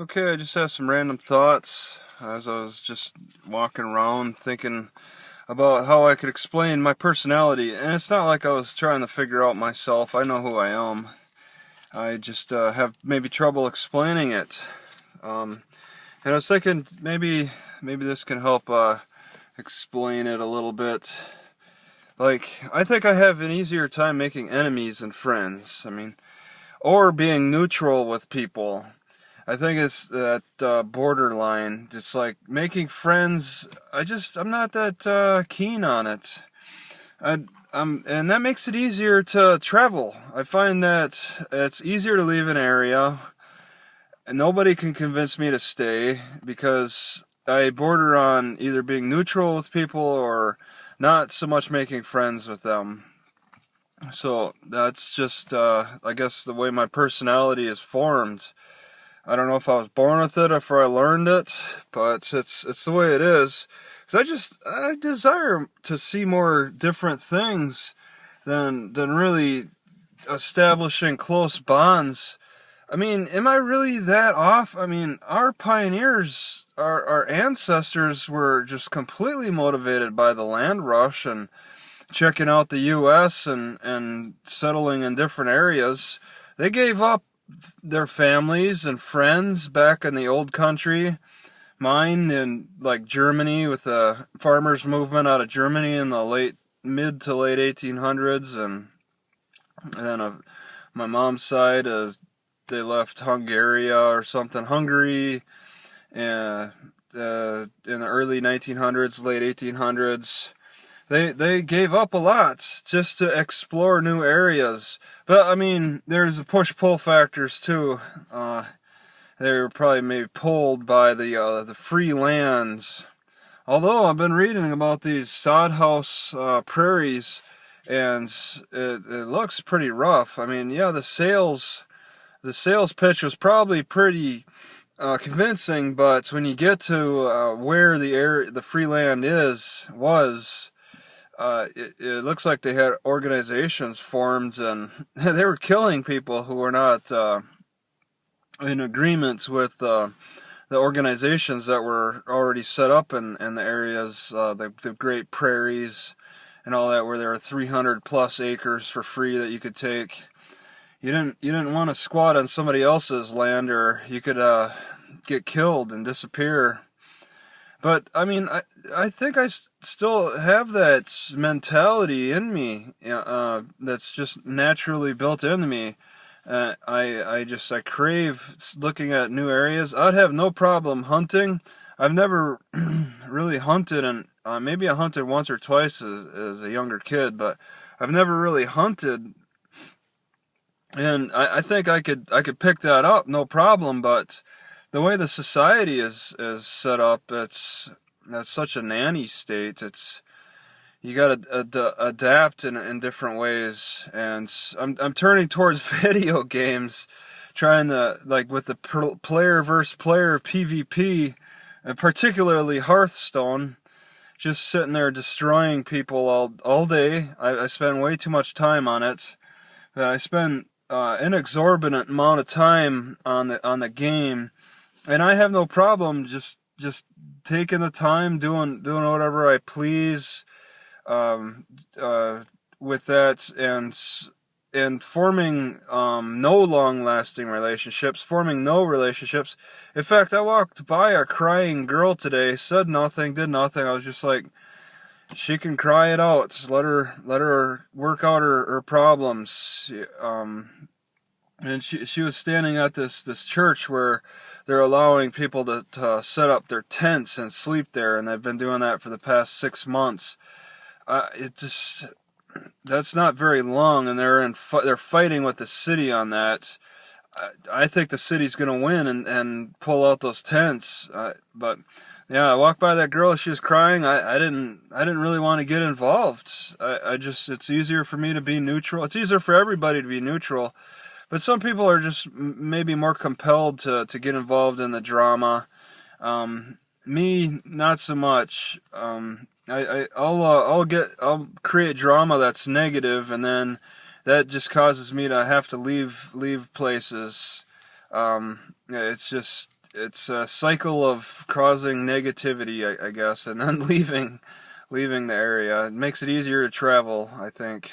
Okay, I just have some random thoughts as I was just walking around thinking about how I could explain my personality. And it's not like I was trying to figure out myself. I know who I am. I just have maybe trouble explaining it. And I was thinking maybe this can help explain it a little bit. Like, I think I have an easier time making enemies than friends. Or being neutral with people. I think it's that borderline. Just like making friends, I'm not that keen on it. And that makes it easier to travel. I find that it's easier to leave an area, and nobody can convince me to stay because I border on either being neutral with people or not so much making friends with them. So that's just, I guess, the way my personality is formed. I don't know if I was born with it or if I learned it, but it's the way it is. Because I desire to see more different things than really establishing close bonds. Am I really that off? Our pioneers, our ancestors were just completely motivated by the land rush and checking out the U.S. and settling in different areas. They gave up their families and friends back in the old country. Mine in like Germany with the farmers movement out of Germany in the mid to late 1800s, and then my mom's side they left Hungary or something, Hungary, in the early 1900s, late 1800s. They gave up a lot just to explore new areas. But there's the push-pull factors too. They were probably maybe pulled by the free lands. Although I've been reading about these sod house prairies, and it looks pretty rough. Yeah, the sales pitch was probably pretty convincing, but when you get to where the free land was. It looks like they had organizations formed, and they were killing people who were not in agreement with the organizations that were already set up in the areas, the Great Prairies and all that, where there were 300 plus acres for free that you could take. You didn't want to squat on somebody else's land, or you could get killed and disappear. But I think I still have that mentality in me. That's just naturally built into me. I crave looking at new areas. I'd have no problem hunting. I've never really hunted, and maybe I hunted once or twice as a younger kid, but I've never really hunted. And I think I could pick that up, no problem. But the way the society is set up, that's such a nanny state. You got to adapt in different ways, and I'm turning towards video games, trying to, like, with the player versus player PvP, and particularly Hearthstone, just sitting there destroying people all day. I spend way too much time on it. I spend an exorbitant amount of time on the game. And I have no problem just taking the time, doing whatever I please, with that, and forming no long-lasting relationships, forming no relationships. In fact, I walked by a crying girl today, said nothing, did nothing. I was just like, she can cry it out. Let her work out her problems. And she was standing at this church where they're allowing people to set up their tents and sleep there, and they've been doing that for the past 6 months. That's not very long, and they're fighting with the city on that. I think the city's gonna win and pull out those tents. But yeah, I walked by that girl. She was crying. I didn't really want to get involved. It's easier for me to be neutral. It's easier for everybody to be neutral. But some people are just maybe more compelled to get involved in the drama. Me, not so much. I'll create drama that's negative, and then that just causes me to have to leave places. It's just it's a cycle of causing negativity, I guess, and then leaving the area. It makes it easier to travel, I think.